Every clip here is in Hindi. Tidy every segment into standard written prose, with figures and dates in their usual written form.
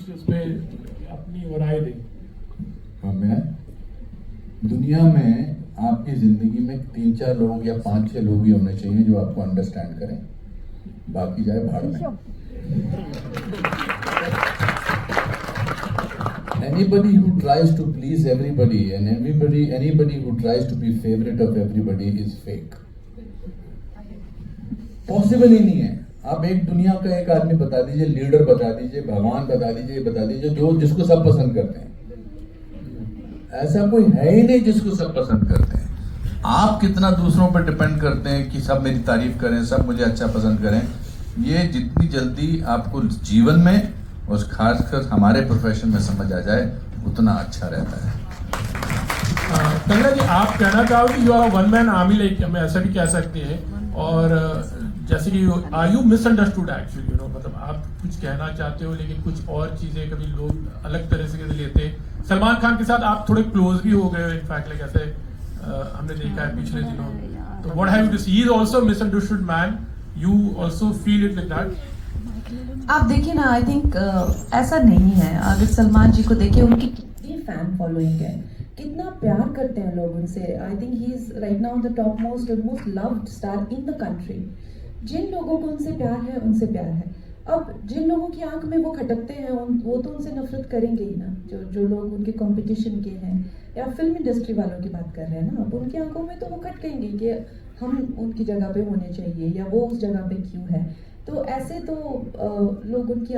कुछ इस पे अपनी राय दें। हाँ, मैं दुनिया में आपकी जिंदगी में 3-4 लोग या 5-6 लोग ही होने चाहिए जो आपको अंडरस्टैंड करें, बाकी जाए भाड़ में। Anybody who tries to please everybody and anybody who tries to be favorite of everybody is fake. Possible ही नहीं है। आप एक दुनिया का एक आदमी बता दीजिए, लीडर बता दीजिए, भगवान बता दीजिए जो जिसको सब पसंद करते हैं। ऐसा कोई है ही नहीं जिसको सब पसंद करते हैं। आप कितना दूसरों पर डिपेंड करते हैं कि सब मेरी तारीफ करें, सब मुझे अच्छा पसंद करें। ये जितनी जल्दी आपको जीवन में और खासकर हमारे प्रोफेशन में समझ आ जाए उतना अच्छा रहता है। कंगना जी, आप कहना चाहोगे you are one man army, like हम ऐसा भी कह सकते हैं, और जैसे कि are you misunderstood actually, you know, मतलब आप कुछ कहना चाहते हो लेकिन कुछ और चीजें कभी लोग अलग तरह से लेते हैं। सलमान खान के साथ आप थोड़े क्लोज भी हो गए हो, इनफैक्ट लाइक ऐसे हमने देखा है पिछले दिनों। तो व्हाट हैव यू टू से, he is also misunderstood man, you also feel it like that? आप देखिए ना, आई थिंक ऐसा नहीं है। अगर सलमान जी को देखिए, उनकी कितनी फैन फॉलोइंग है, कितना प्यार करते हैं लोग उनसे। I think he is right now the top most loved star in the country. जिन लोगों को उनसे प्यार है, उनसे प्यार है। अब जिन लोगों की आंख में वो खटकते हैं, वो तो उनसे नफरत करेंगे ही ना। जो लोग उनके कंपटीशन के हैं या फिल्म इंडस्ट्री वालों की बात कर रहे हैं ना, अब उनकी आंखों में तो वो खटकेंगे कि हम उनकी जगह पे होने चाहिए या वो उस जगह पे क्यों है। तो ऐसे तो लोगों की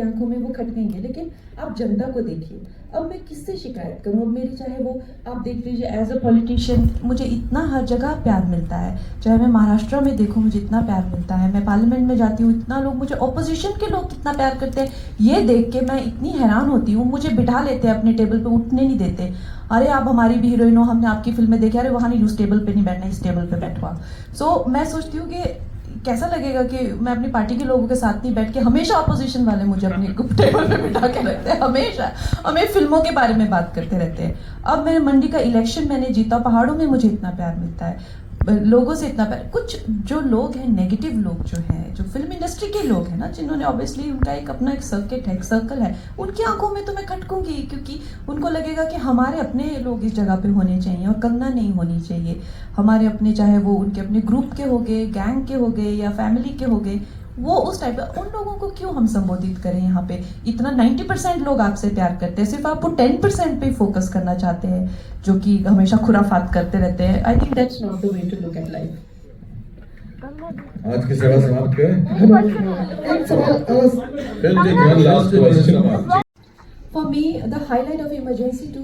आंखों में वो खटकेंगे। लेकिन आप जनता को देखिए, अब मैं किससे शिकायत करूं? अब मेरी, चाहे वो आप देख लीजिए, एज अ पॉलिटिशियन मुझे इतना हर जगह प्यार मिलता है। चाहे मैं महाराष्ट्र में देखूं, मुझे इतना प्यार मिलता है। मैं पार्लियामेंट में जाती हूँ, इतना लोग मुझे, ऑपोजिशन के लोग कितना प्यार करते हैं, ये देख के मैं इतनी हैरान होती हूँ। मुझे बिठा लेते हैं अपने टेबल पे, उठने नहीं देते। अरे आप हमारी भी हीरोइन हो, हमने आपकी फिल्म में देखे, अरे वहाँ नहीं, उस टेबल पे नहीं बैठना, इस टेबल पे बैठवा। सो मैं सोचती हूँ कि कैसा लगेगा कि मैं अपनी पार्टी के लोगों के साथ नहीं बैठ के, हमेशा अपोजिशन वाले मुझे अपने टेबल पे बिठा के रखते हैं, हमेशा हमें फिल्मों के बारे में बात करते रहते हैं। अब मेरे मंडी का इलेक्शन मैंने जीता, पहाड़ों में मुझे इतना प्यार मिलता है, लोगों से इतना प्यार। कुछ जो लोग हैं, नेगेटिव लोग जो हैं, जो फिल्म इंडस्ट्री के लोग हैं ना, जिन्होंने ऑब्वियसली उनका एक अपना एक सर्कल है, उनकी आंखों में तो मैं खटकूंगी, क्योंकि उनको लगेगा कि हमारे अपने लोग इस जगह पे होने चाहिए और कंगना नहीं होनी चाहिए। हमारे अपने, चाहे वो उनके अपने ग्रुप के हो गए, गैंग के हो गए या फैमिली के हो गए, वो उस टाइप का, उन लोगों को क्यों हम संबोधित करें यहाँ पे? इतना 90% लोग आपसे प्यार करते हैं, सिर्फ आपको 10% पे फोकस करना चाहते हैं, जो कि हमेशा खुराफात करते रहते हैं। I think that's not the way to look at life. आज की सेवा समाप्त करें। For me, the highlight of Emergency to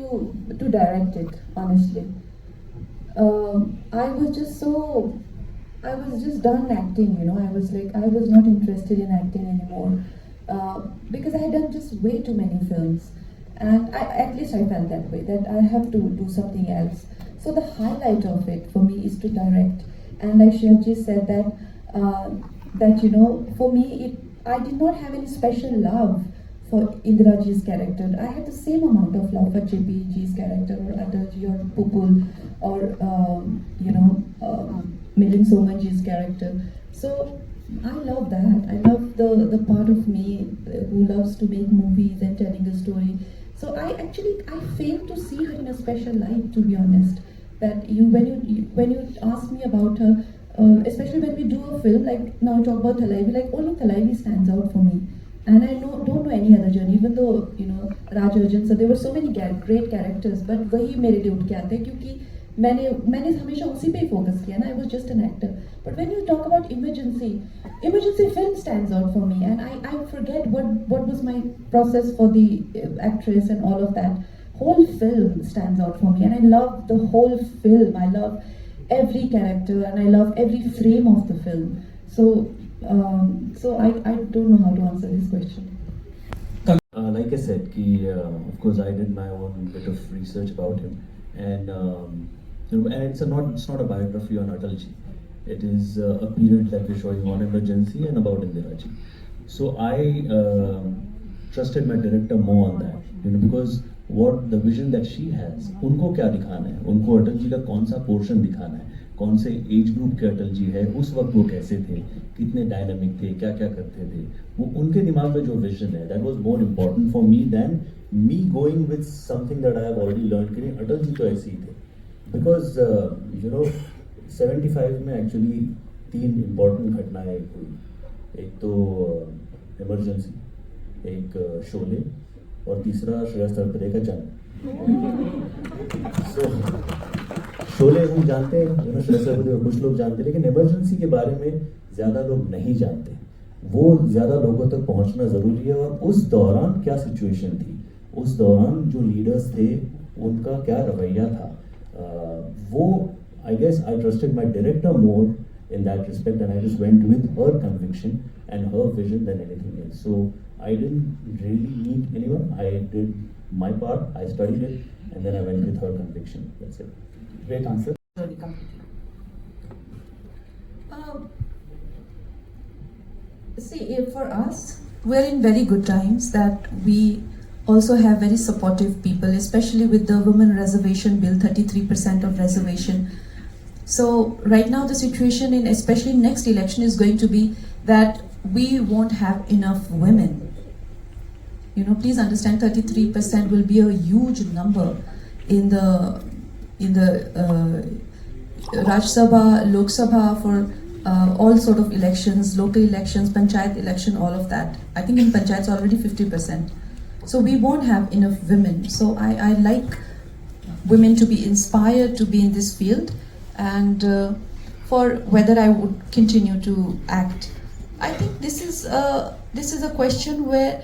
direct it, honestly. I was just done acting, you know. I was not interested in acting anymore because I had done just way too many films, and at least I felt that way, that I have to do something else. So the highlight of it for me is to direct. And like Shirji said that you know, for me, I did not have any special love for Indira Ji's character. I had the same amount of love for JP Ji's character, or Adarji, or Pupul, or Milind Soman Ji's character. So I love that. I love the part of me who loves to make movies and telling a story. So I fail to see her in a special light, to be honest. That when you ask me about her, especially when we do a film, like now talk about Thalaivi, like only Thalaivi stands out for me. And I don't know any other journey, even though, you know, Raj Arjun, so there were so many great characters, but वही मेरे लिए उठ के आते हैं, क्योंकि मैंने हमेशा उसी पे ही फोकस किया ना. I was just an actor. But when you talk about emergency film stands out for me, and I forget what was my process for the actress and all of that. Whole film stands out for me, and I love the whole film. I love every character, and I love every frame of the film. So I don't know how to answer this question. Like I said, of course I did my own bit of research about him, and and it's not a biography on Atalji. It is a period that we're showing on Emergency and about Indira Ji. So I trusted my director more on that, because what the vision that she has, उनको क्या दिखाना है, उनको अटल जी का कौन सा पोर्शन दिखाना है, कौन से एज ग्रुप के अटल जी है, उस वक्त वो कैसे थे, कितने डायनामिक थे, क्या क्या करते थे, वो उनके दिमाग में जो विजन है, that was more important for me than me going with something that I have already learn कि अटल जी तो ऐसे ही थे. बिकॉज 75 में एक्चुअली 3 इम्पोर्टेंट घटनाएं हुई. एक तो इमरजेंसी, एक शोले, और तीसरा श्रेयस तलपरे का जन्म. शोले हम जानते हैं, श्रेयस तलपरे कुछ लोग जानते हैं, लेकिन इमरजेंसी के बारे में ज़्यादा लोग नहीं जानते. वो ज़्यादा लोगों तक पहुंचना ज़रूरी है. और उस दौरान क्या सिचुएशन थी, उस दौरान जो लीडर्स थे उनका क्या रवैया था, वो I guess I trusted my director more in that respect, and I just went with her conviction and her vision than anything else. So I didn't really need anyone. I did my part, I studied it, and then I went with her conviction. That's it. Great answer. Really completely. See, for us, we're in very good times that we also have very supportive people, especially with the women reservation bill, 33% of reservation. So right now the situation in especially next election is going to be that we won't have enough women. You know, please understand 33% will be a huge number in the Rajya Sabha, Lok Sabha, for all sort of elections, local elections, panchayat election, all of that. I think in panchayats already 50%. So we won't have enough women. So I like women to be inspired to be in this field. And for whether I would continue to act, I think this is a question where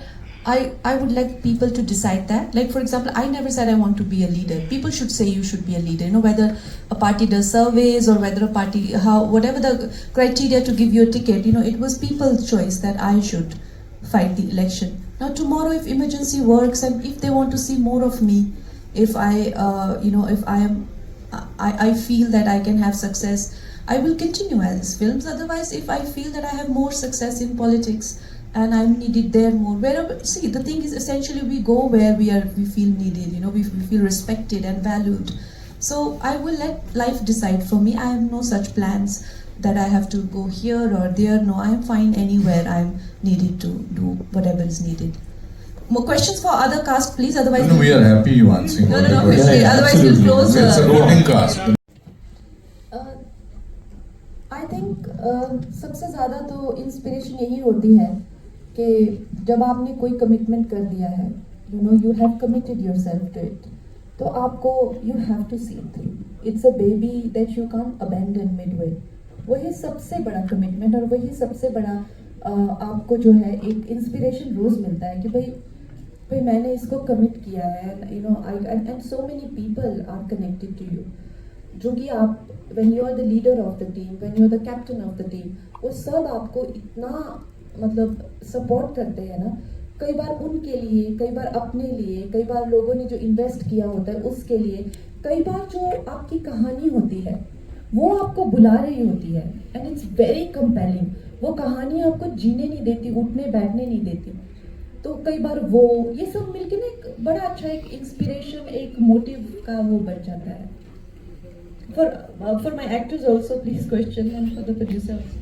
I would like people to decide that. Like for example, I never said I want to be a leader. People should say you should be a leader. You know, whether a party does surveys or whether a party, whatever the criteria to give you a ticket, you know, it was people's choice that I should fight the election. Now tomorrow, if emergency works and if they want to see more of me, if I feel that I can have success, I will continue as films. Otherwise, if I feel that I have more success in politics and I'm needed there more, wherever, see, the thing is essentially we go where we feel needed, you know, we feel respected and valued. So I will let life decide for me. I have no such plans that I have to go here or there. No, I am fine anywhere I'm needed to do whatever is needed. More questions for other cast, please. Otherwise, No, we are happy you answering all the No, questions. please. Otherwise, we'll close. It's a voting cast. I think सबसे ज़्यादा तो इंस्पिरेशन यही होती है कि जब आपने कोई कमिटमेंट कर दिया है, you know, you have committed yourself to it, तो आपको you have to see it through. It's a baby that you can't abandon midway. वही सबसे बड़ा कमिटमेंट और वही सबसे बड़ा आपको जो है एक इंस्पिरेशन रोज़ मिलता है कि भाई मैंने इसको कमिट किया है. You know, and so many people are connected to you, जो कि आप when you are the leader of the team, when you are the captain of the team, वो सब आपको इतना मतलब सपोर्ट करते हैं ना. कई बार उनके लिए, कई बार अपने लिए, कई बार लोगों ने जो इन्वेस्ट किया होता है उसके लिए, कई बार जो आपकी कहानी होती है वो आपको बुला रही होती है. And it's very compelling. वो कहानी आपको जीने नहीं देती, उठने बैठने नहीं देती. तो कई बार वो ये सब मिलके ना एक बड़ा अच्छा एक इंस्पिरेशन, एक मोटिव का वो बन जाता है. For my actors also, please question, and for the producers.